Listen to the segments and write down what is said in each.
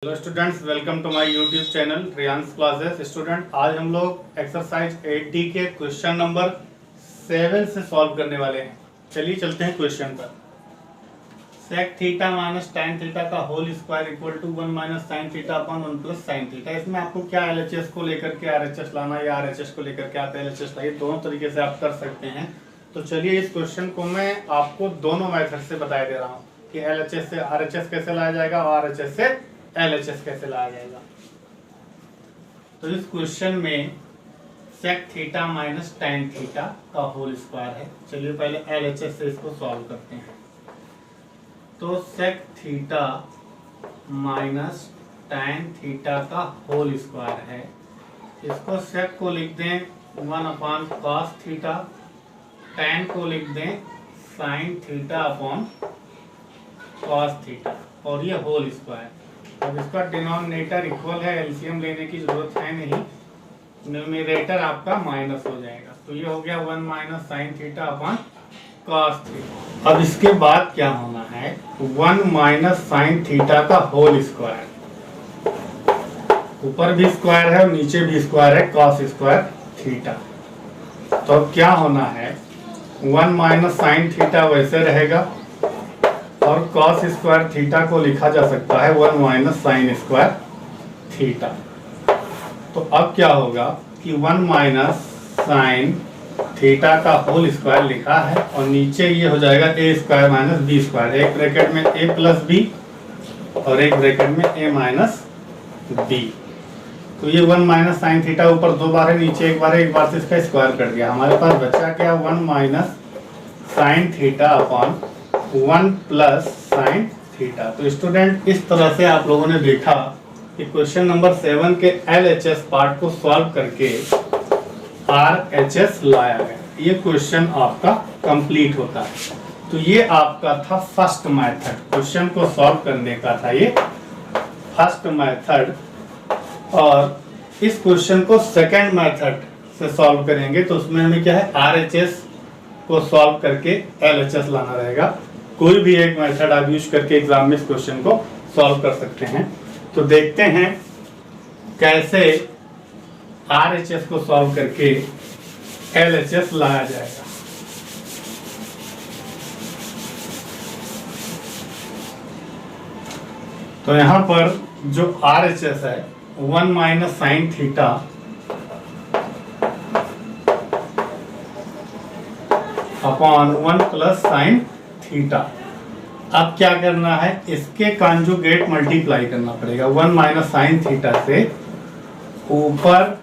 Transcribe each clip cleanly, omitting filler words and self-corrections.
Hello students, welcome to my YouTube channel Riyans classes. Student, आज हम लोग एक्सरसाइज 8D के क्वेश्चन नंबर 7 से सॉल्व करने वाले हैं। चलिए चलते हैं क्वेश्चन पर। Sec theta minus tan theta का whole square equal to 1 minus sine theta upon 1 plus sine theta. इसमें आपको क्या LHS को लेकर के RHS लाना या RHS को लेकर के आप LHS लाइए, दोनों तरीके से आप कर सकते हैं। तो चलिए इस क्वेश्चन को मैं आपको दोनों मेथड से बता दे रहा हूँ कि LHS से RHS कैसे लाया जाएगा और RHS से LHS कैसे लाया जाएगा। तो इस क्वेश्चन में sec theta minus tan theta का होल स्क्वायर है। चलिए पहले LHS से इसको सॉल्व करते हैं। तो sec theta minus tan theta का होल स्क्वायर है। इसको सेक को लिख दें 1 अपॉन कॉस थीटा, tan को लिख दें sign theta upon cos theta, और ये होल स्क्वायर। अब इसका डिनोमिनेटर इक्वल है, एलसीएम लेने की जरूरत है नहीं, न्यूमरेटर आपका माइनस हो जाएगा। तो ये हो गया 1 minus sine theta upon cos theta. अब इसके बाद क्या होना है, 1 माइनस साइन थीटा का होल स्क्वायर, ऊपर भी स्क्वायर है और नीचे भी स्क्वायर है, कॉस स्क्वायर थीटा। तो अब क्या होना है, 1 माइनस साइन थीटा वैसे रहेगा और कॉस स्क्वायर थीटा को लिखा जा सकता है 1 माइनस साइन स्क्वायर थीटा। तो अब क्या होगा कि 1 माइनस साइन थीटा का होल स्क्वायर लिखा है और नीचे ये हो जाएगा a square minus b square, एक ब्रैकेट में a प्लस बी और एक ब्रैकेट में a माइनस बी। तो ये 1 माइनस साइन थीटा ऊपर दो बार है, नीचे एक बार है, एक बार से इसका स्क्वायर कट गया। हमारे पास बचा क्या, 1 minus sine theta upon 1 plus sine theta. तो स्टूडेंट, इस तरह से आप लोगों ने देखा कि क्वेश्चन नंबर 7 के LHS पार्ट को सॉल्व करके RHS लाया गया। ये क्वेश्चन आपका कंप्लीट होता है। तो ये आपका था फर्स्ट मेथड, क्वेश्चन को सॉल्व करने का था ये फर्स्ट मेथड। और इस क्वेश्चन को सेकंड मेथड से सॉल्व करेंगे तो उसमें हमें क्या है, RHS को सॉल्व करके LHS लाना रहेगा। कोई भी एक मेथड आप यूज करके एग्जाम में इस क्वेश्चन को सॉल्व कर सकते हैं। तो देखते हैं कैसे RHS को सॉल्व करके LHS लाया जाएगा। तो यहां पर जो RHS है 1 minus sine theta upon 1 plus sine theta. अब क्या करना है, इसके कॉन्जुगेट मल्टीप्लाई करना पड़ेगा। 1 माइनस साइन थीटा से ऊपर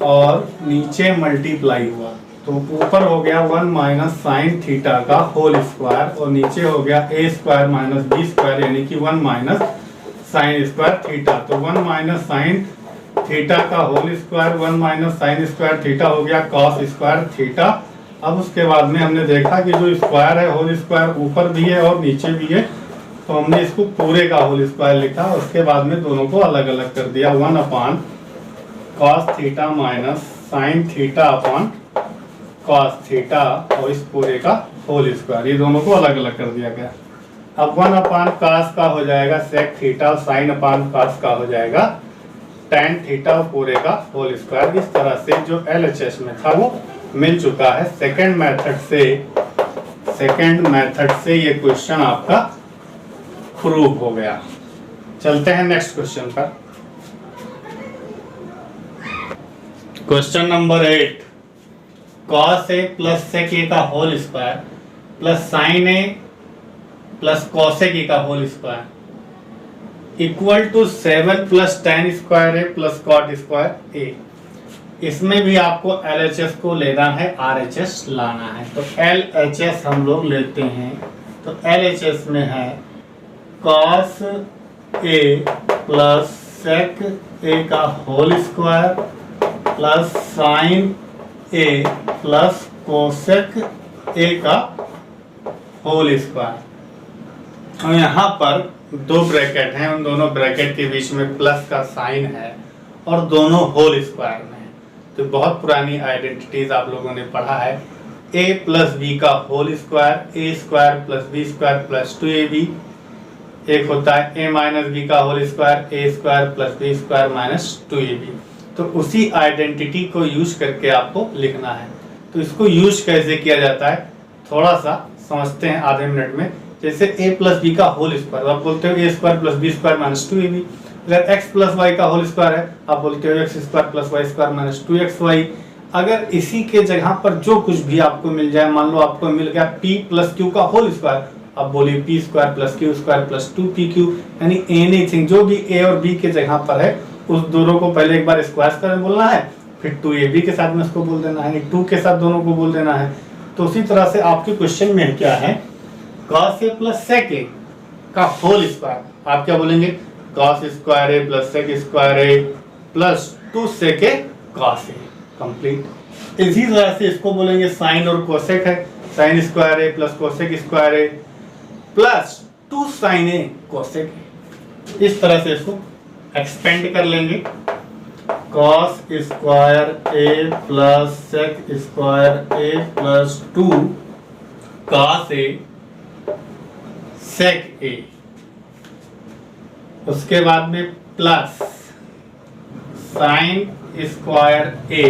और नीचे मल्टीप्लाई हुआ तो ऊपर हो गया 1 माइनस साइन थीटा का होल स्क्वायर और नीचे हो गया a square minus b square, यानी कि 1 माइनस साइन स्क्वायर थीटा। तो 1 माइनस साइन थीटा का whole square 1 minus sine square theta हो गया कॉस स्क्वायर थीटा। अब उसके बाद में हमने देखा कि जो स्क्वायर है होल स्क्वायर ऊपर भी है और नीचे भी है, तो हमने इसको पूरे का होल स्क्वायर लिखा। उसके बाद में दोनों को अलग अलग कर दिया, 1 upon cos theta minus sine theta upon cos theta और इस पूरे का होल स्क्वायर, ये दोनों को अलग अलग कर दिया गया। अब 1 अपॉन कॉस का हो जाएगा सेक थीटा और साइन अपॉन कॉस का हो जाएगा tan थीटा और पूरे का होल स्क्वायर। इस तरह से जो LHS में था वो मिल चुका है। सेकंड मेथड से ये क्वेश्चन आपका प्रूव हो गया। चलते हैं नेक्स्ट क्वेश्चन पर। Question number 8, cos a plus sec a का whole square plus sin a प्लस cos a का whole square equal to 7 plus tan square a plus cot square a। इसमें भी आपको LHS को लेना है, RHS लाना है। तो LHS हम लोग लेते हैं। तो LHS में है cos a plus sec a का whole square plus sin a plus cosec a का होल स्क्वायर। और यहाँ पर दो ब्रैकेट हैं, उन दोनों ब्रैकेट के बीच में प्लस का साइन है और दोनों होल स्क्वायर में है। तो बहुत पुरानी आइडेंटिटीज आप लोगों ने पढ़ा है, a प्लस बी का whole square, a square plus B square plus 2ab, एक होता है a माइनस बी का whole square, A square plus B square minus 2ab। तो उसी आइडेंटिटी को यूज करके आपको लिखना है। तो इसको यूज कैसे किया जाता है थोड़ा सा समझते हैं आधे मिनट में। जैसे a प्लस बी का होल स्क्वायर, आप बोलते हो A square plus B square minus 2ab। अगर x प्लस वाई का होल स्क्वायर है, आप बोलते हो X square plus Y square minus 2xy। अगर इसी के जगह पर जो कुछ भी आपको मिल जाए, मान लो आपको मिल गया p प्लस क्यू का होल स्क्वायर, आप बोलिए P square plus Q square plus 2pq, यानी एनीथिंग जो भी a और b के जगह पर है उस दोनों को पहले एक बार स्क्वायर करके बोलना है, फिर 2ab के साथ में उसको बोल देना है, 2 के साथ दोनों को बोल देना है। तो उसी तरह से आपके क्वेश्चन में क्या है, cos a plus sec a का होल स्क्वायर, आप क्या बोलेंगे cos square a plus sec square a plus 2 sec a cos a, complete. इसी तरह से इसको बोलेंगे साइन और कोसेक है, sine square a plus cosec square a plus 2 sin a cosec a। इस तरह से इसको एक्सपेंड कर लेंगे, cos square a plus sec square a plus 2 cos a sec a, उसके बाद में plus sine square a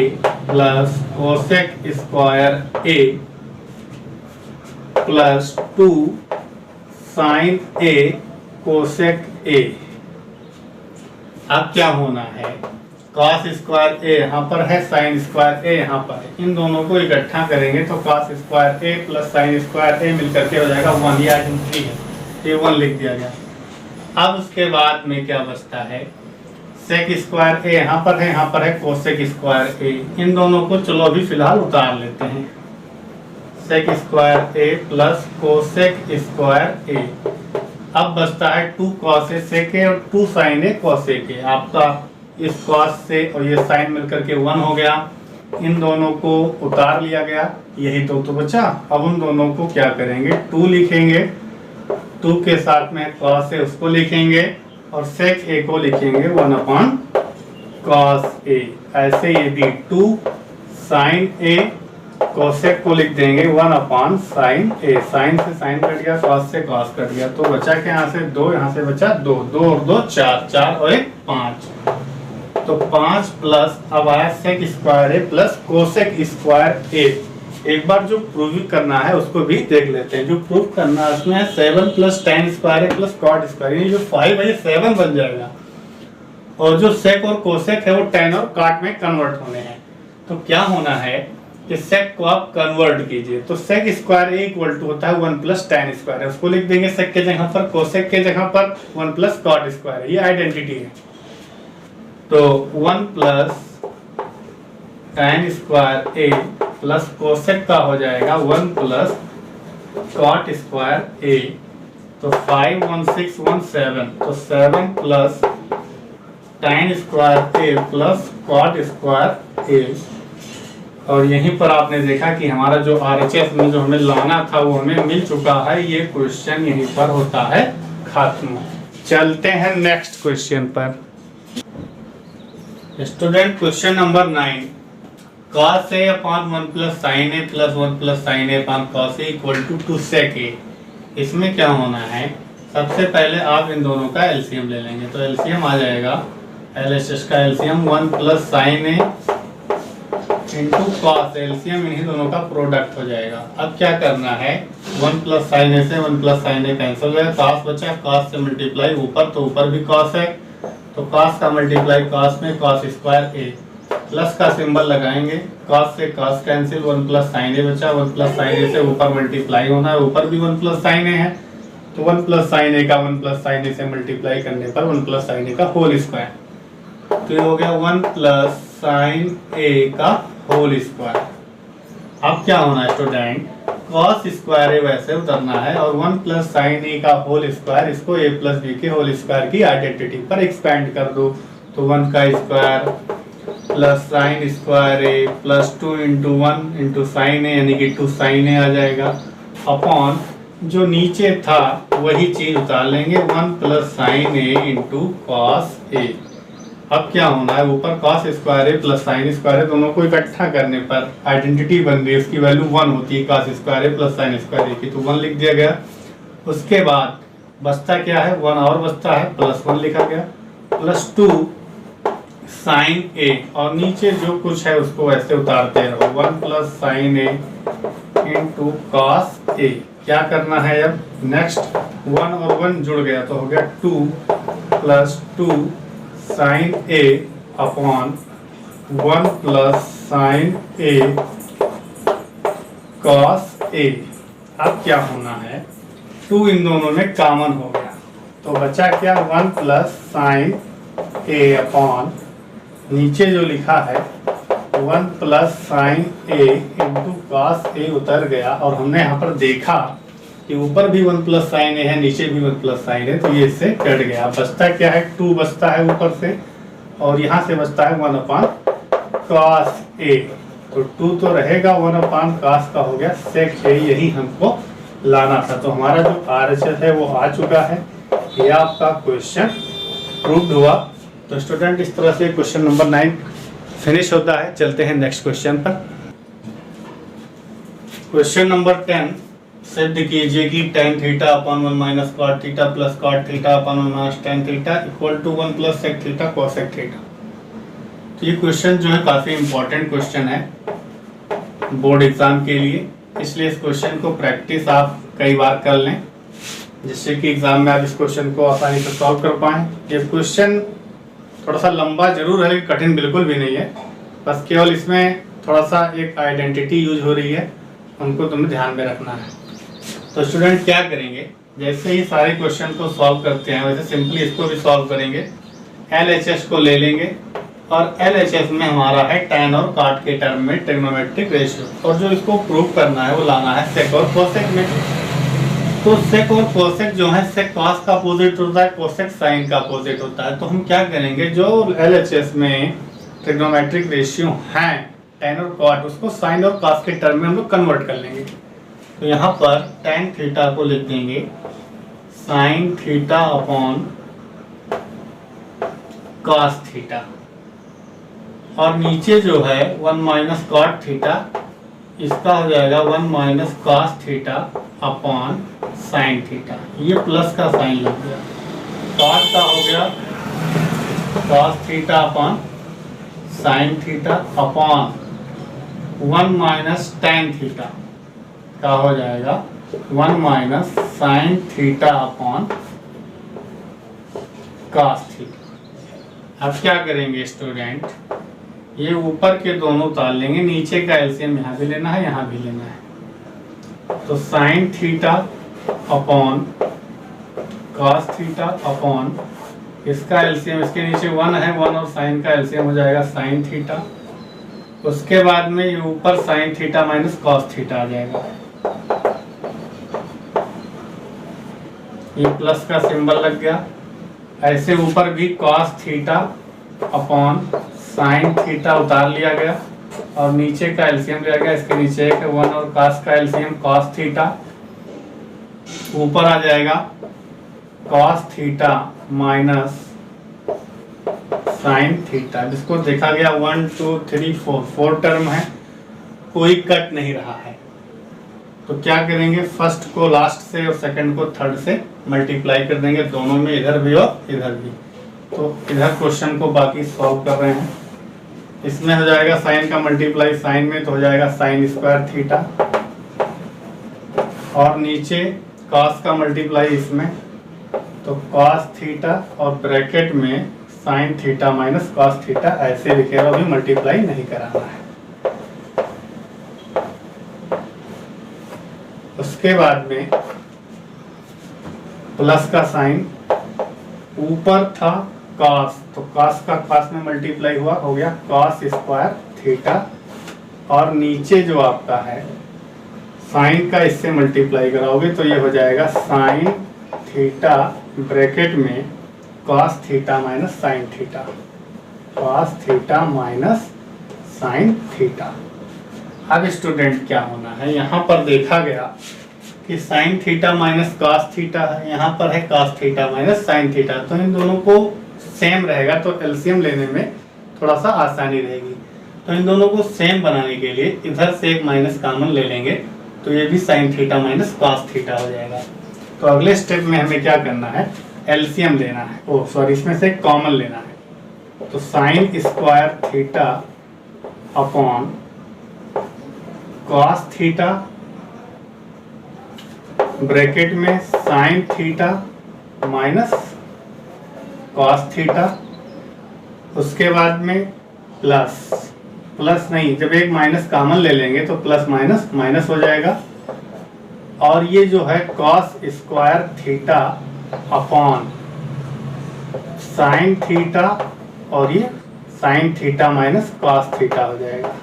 plus cosec square a plus 2 sine a cosec a। अब क्या होना है, cos स्क्वायर a यहाँ पर है, साइन स्क्वायर a यहाँ पर है, इन दोनों को इकट्ठा करेंगे तो cos square a plus sine square a मिलकर के हो जाएगा 1, ये आइडेंटिटी है, ये 1 लिख दिया गया। अब उसके बाद में क्या बचता है, सेक स्क्वायर a यहाँ पर है कोसेक स्क्वायर a, इन दोनों को चलो अभी फिलहाल उतार लेते हैं, sec square a plus cosec square a। अब बचता है 2 cos a sec a और 2 sin a cos a के। आपका इस cos से और ये sin मिलकर के 1 हो गया, इन दोनों को उतार लिया गया, यही तो बचा। अब उन दोनों को क्या करेंगे, 2 लिखेंगे, 2 के साथ में cos a उसको लिखेंगे और sec a को लिखेंगे 1 अपॉन cos a। ऐसे यदि 2 sin a कोसेक को लिख देंगे 1 अपॉन साइन a, साइन से साइन कट गया, cos से cos कट गया, तो बचा क्या यहाँ से 2, यहाँ से बचा 2, 2 और 2 4, 4 और 1 5, तो 5 प्लस अब आया sec square a plus cosec square a। एक बार जो प्रूव करना है उसको भी देख लेते हैं। जो प्रूव करना है उसमें है 7 plus tan square a plus cot square, ये जो 5 है ये 7 बन जाएगा, और जो सेक और कोसेक है वो tan और cot में कन्वर्ट होने हैं। तो क्या होना है कि सेक को आप कन्वर्ट कीजिए, तो sec square a equal to होता है 1 प्लस tan स्क्वायर है, उसको लिख देंगे सेक के जगह पर, कोसेक के जगह पर 1 प्लस cot स्क्वायर है, ये आइडेंटिटी है। तो 1 plus tan square a plus cosec का हो जाएगा 1 प्लस cot स्क्वायर a, तो 5 1 6 1 7, तो 7 plus tan square a plus cot square a। और यहीं पर आपने देखा कि हमारा जो RHS में जो हमें लाना था वो हमें मिल चुका है, ये क्वेश्चन यहीं पर होता है खत्म। चलते हैं नेक्स्ट क्वेश्चन पर। Student question number 9, cos a upon 1 plus sine a plus 1 plus sine a upon cos a equal to 2 sec a। इसमें क्या होना है, सबसे पहले आप इन दोनों का एलसीएम ले लेंगे, तो एलसीएम आ जाएगा, एलएचएस का LCM 1 plus sine a into cos, LCM इन्हीं दोनों का प्रोडक्ट हो जाएगा। अब क्या करना है, 1 प्लस साइन ए से 1 प्लस साइन ए कैंसिल है, कॉस बचा, कॉस से मल्टीप्लाई ऊपर, तो ऊपर भी कॉस है, तो कॉस का मल्टीप्लाई कॉस में कॉस स्क्वायर ए, प्लस का सिंबल लगाएंगे, कॉस से कॉस कैंसिल, 1 प्लस साइन ए बचा, 1 प्लस साइन ए से ऊपर मल्टीप्लाई होना है, ऊपर भी 1 प्लस साइन ए है, तो 1 प्लस साइन ए का 1 प्लस साइन ए से मल्टीप्लाई करने पर 1 प्लस साइन ए का होल स्क्वायर, तो ये हो गया 1 प्लस साइन ए का होल स्क्वायर। अब क्या होना है स्टूडेंट, कॉस स्क्वायर ए वैसे उतरना है और 1 प्लस साइन ए का होल स्क्वायर, इसको a प्लस बी के होल स्क्वायर की आइडेंटिटी पर एक्सपेंड कर दो, तो 1 का स्क्वायर प्लस साइन स्क्वायर ए प्लस 2 इंटू 1 इंटू साइन ए, यानी कि 2 साइन ए आ जाएगा, अपॉन जो नीचे था वही चीज उतार लेंगे, 1 plus sign A into cos A. अब क्या होना है, ऊपर cos स्क्वायर है प्लस साइन स्क्वायर है, दोनों को इकट्ठा करने पर आइडेंटिटी बन रही है, इसकी वैल्यू 1 होती है, cos स्क्वायर है प्लस साइन स्क्वायर की, तो 1 लिख दिया गया। उसके बाद बचता क्या है, 1 और बचता है, +1 लिखा गया, +2 साइन ए, और नीचे जो कुछ है उसको ऐसे उतारते रहो, 1 + sign A into cos A. क्या करना है अब, नेक्स्ट 1 और 1 जुड़ गया तो हो गया 2 + 2 sign A upon 1 + sign A cos A. अब क्या होना है, 2 इन दोनों में कॉमन हो गया तो बचा क्या, 1 + साइन ए अपॉन नीचे जो लिखा है 1 + sign A into cos A उतर गया, और हमने यहाँ पर देखा कि ऊपर भी 1 + साइन ए है, नीचे भी 1 + साइन है, तो ये इससे कट गया। बचता क्या है, 2 बचता है ऊपर से, और यहाँ से बचता है 1/cos ए, तो 2 तो रहेगा, 1/cos का हो गया sec ए, यही हमको लाना था। तो हमारा जो RHS है वो आ चुका है, ये आपका क्वेश्चन प्रूव्ड हुआ। तो स्टूडेंट इस तरह से क्वेश्चन नंबर 9 फिनिश होता है। चलते हैं नेक्स्ट क्वेश्चन पर। क्वेश्चन नंबर 10 सिद्ध कीजिए कि tan थीटा अपॉन 1 - cot थीटा प्लस cot थीटा अपॉन 1 - tan थीटा इक्वल टू 1 + sec थीटा cosec थीटा। तो ये क्वेश्चन जो है काफ़ी इंपॉर्टेंट क्वेश्चन है बोर्ड एग्जाम के लिए, इसलिए इस क्वेश्चन को प्रैक्टिस आप कई बार कर लें, जिससे कि एग्जाम में आप इस क्वेश्चन को आसानी से सॉल्व कर पाएँ। ये क्वेश्चन थोड़ा सा लंबा जरूर है लेकिन कठिन बिल्कुल भी नहीं है, बस केवल इसमें थोड़ा सा एक आइडेंटिटी यूज हो रही है, उनको तुम्हें ध्यान में रखना है। तो स्टूडेंट क्या करेंगे, जैसे ही सारे क्वेश्चन को सॉल्व करते हैं वैसे सिंपली इसको भी सॉल्व करेंगे। LHS को ले लेंगे और LHS में हमारा है tan और cot के टर्म में ट्रिग्नोमेट्रिक रेशियो, और जो इसको प्रूव करना है वो लाना है sec और cosec में। तो sec और cosec जो है, sec cos का अपोजिट होता है, cosec sin का अपोजिट होता है। तो हम क्या करेंगे, जो LHS में ट्रिग्नोमेट्रिक रेशियो हैं tan और cot, उसको sin और cos के टर्म में हम लोग कन्वर्ट कर लेंगे। तो यहाँ पर tan थीटा को लिख देंगे sin theta upon cos theta, और नीचे जो है 1 - cot थीटा, इसका हो जाएगा 1 - cos theta upon sine theta. ये प्लस का साइन लग गया, cot का हो गया cos theta upon sine theta upon 1 - tan theta का हो जाएगा 1 - sin theta upon cos theta. अब क्या करेंगे स्टूडेंट, ये ऊपर के दोनों उतार लेंगे, नीचे का एलसीएम यहाँ भी लेना है, यहाँ भी लेना है। तो sign theta upon cos theta upon इसका एलसीएम, इसके नीचे 1 है, 1 और साइन का एलसीएम हो जाएगा साइन थीटा। उसके बाद में ये ऊपर sine theta minus cos theta आ जाएगा, ये प्लस का सिंबल लग गया। ऐसे ऊपर भी cos theta upon sine theta उतार लिया गया, और नीचे का एलसीएम लिया गया, इसके नीचे एक 1 और cos का एलसीएम cos थीटा, ऊपर आ जाएगा cos theta minus sine theta, जिसको देखा गया 1 2 3 4 टर्म है, कोई कट नहीं रहा है। तो क्या करेंगे, फर्स्ट को लास्ट से और सेकंड को थर्ड से मल्टीप्लाई कर देंगे, दोनों में इधर भी और इधर भी। तो इधर क्वेश्चन को बाकी सॉल्व कर रहे हैं, इसमें हो जाएगा साइन का मल्टीप्लाई साइन में, तो हो जाएगा साइन स्क्वायर थीटा, और नीचे cos का मल्टीप्लाई इसमें, तो cos थीटा और ब्रैकेट में sine theta minus cos theta, ऐसे लिखेगा, अभी मल्टीप्लाई नहीं कराना है। उसके बाद में प्लस का साइन, ऊपर था cos, तो cos का cos में मल्टीप्लाई हुआ, हो गया cos स्क्वायर थीटा, और नीचे जो आपका है साइन का इससे मल्टीप्लाई कराओगे तो ये हो जाएगा साइन थीटा ब्रैकेट में cos theta minus sine theta, cos theta minus sine theta. अब स्टूडेंट क्या होना है, यहाँ पर देखा गया कि sign theta minus cos theta है, यहाँ पर है cos theta minus sine theta, तो इन दोनों को सेम रहेगा, तो एलसीएम लेने में थोड़ा सा आसानी रहेगी। तो इन दोनों को सेम बनाने के लिए इधर से एक माइनस कॉमन ले लेंगे, तो ये भी sign theta minus cos theta हो जाएगा। तो अगले स्टेप में हमें क्या करना है, एलसीएम लेना है, इसमें से कॉमन लेना है। तो sine square theta upon cos theta bracket में sine theta minus cos theta, उसके बाद में प्लस नहीं, जब एक माइनस कॉमन ले लेंगे तो प्लस माइनस माइनस हो जाएगा, और ये जो है cos square theta upon sine theta, और ये sign theta minus cos theta हो जाएगा,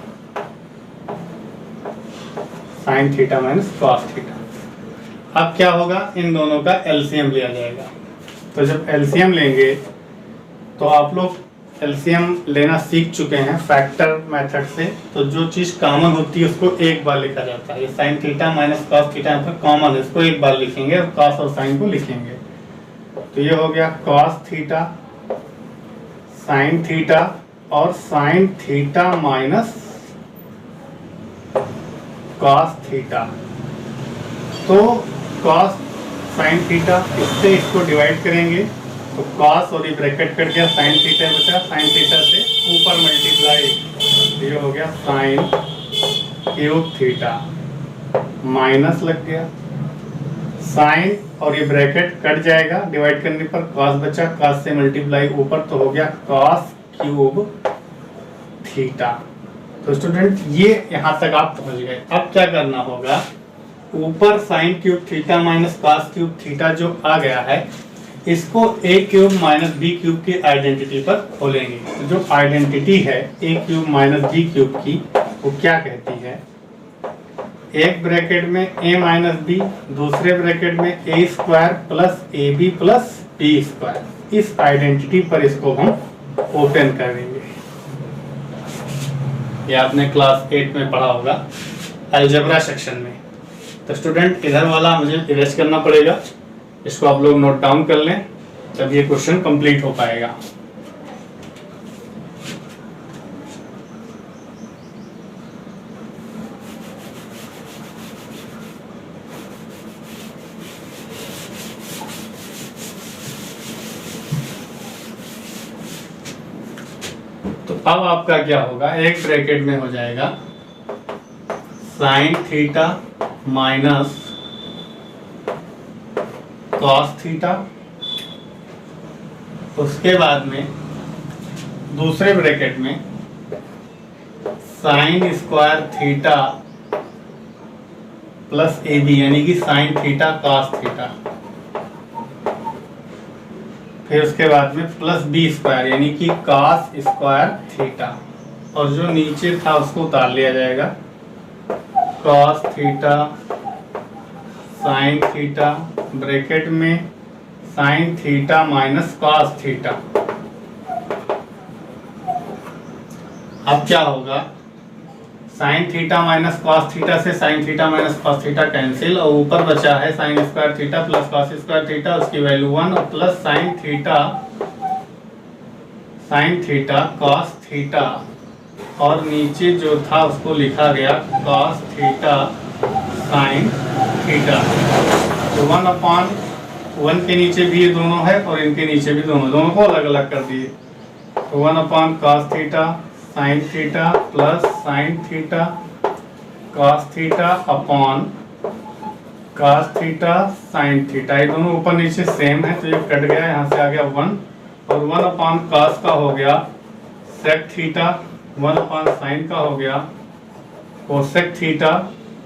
sine theta minus cos theta. अब क्या होगा, इन दोनों का एलसीएम लिया जाएगा। तो जब एलसीएम लेंगे तो आप लोग एलसीएम लेना सीख चुके हैं फैक्टर मेथड से, तो जो चीज कॉमन होती है उसको एक बार लिखा जाता है। ये sign theta minus cos theta यहाँ पर कॉमन है, इसको एक बार लिखेंगे और कॉस और साइन को लिखेंगे। तो ये हो गया कॉस थीटा साइन थीटा और sign theta minus cos theta. तो कॉस साइन थीटा, इससे इसको डिवाइड करेंगे तो कॉस और ये ब्रैकेट कट गया, साइन थीटा बचा, साइन थीटा से ऊपर मल्टीप्लाई, ये हो गया साइन क्यूब थीटा माइनस लग गया, साइन और ये ब्रैकेट कट जाएगा, डिवाइड करने पर कॉस बचा, कॉस से मल्टीप्लाई ऊपर, तो हो गया कॉस क्यूब थीटा। तो स्टूडेंट ये यहाँ तक आप पहुंच गए। अब क्या करना होगा, ऊपर sine cube theta minus cos cube theta जो आ गया है, इसको A cube minus B cube की आइडेंटिटी पर खोलेंगे। तो जो आइडेंटिटी है A cube minus B cube की, वो क्या कहती है, एक ब्रैकेट में ए माइनस बी, दूसरे ब्रैकेट में A square plus A B plus B square. इस आइडेंटिटी पर इसको हम ओपन करेंगे। ये आपने क्लास 8 में पढ़ा होगा अलजेब्रा सेक्शन में। तो स्टूडेंट इधर वाला मुझे इरेज करना पड़ेगा, इसको आप लोग नोट डाउन कर लें, तब ये क्वेश्चन कंप्लीट हो पाएगा। तो अब आपका क्या होगा, एक ब्रैकेट में हो जाएगा sine theta minus cos theta, उसके बाद में दूसरे ब्रैकेट में साइन स्क्वायर थीटा प्लस ए बी, यानी कि साइन थीटा कॉस थीटा, फिर उसके बाद में प्लस बी स्क्वायर यानी कि कॉस स्क्वायर थीटा, और जो नीचे था उसको उतार लिया जाएगा, cos theta sine theta bracket में sine theta minus cos theta. अब क्या होगा, sine theta minus cos theta से sine theta minus cos theta cancel, और ऊपर बचा है sine square theta plus cos square theta, उसकी वैल्यू 1, और plus sine theta cos theta, और नीचे जो था उसको लिखा गया कॉस थीटा साइन थीटा। तो 1/1 के नीचे भी ये दोनों है और इनके नीचे भी दोनों को अलग अलग कर दिए। तो 1/cos theta sine theta plus sine theta cos theta upon cos theta sine theta, ये दोनों ऊपर नीचे सेम है तो ये कट गया, यहाँ से आ गया 1, और 1/cos का हो गया sec थीटा, 1/sin का हो गया cosec थीटा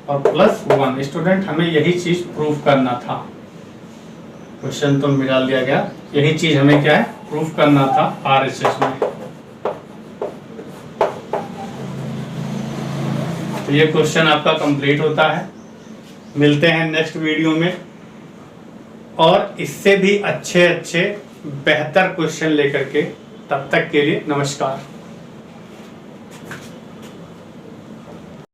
और प्लस 1। स्टूडेंट हमें यही चीज प्रूफ करना था, क्वेश्चन तो मिला दिया गया, यही चीज हमें क्या है प्रूफ करना था RHS में। तो ये क्वेश्चन आपका कंप्लीट होता है। मिलते हैं नेक्स्ट वीडियो में और इससे भी अच्छे बेहतर क्वेश्चन लेकर के। तब तक के लिए नमस्कार।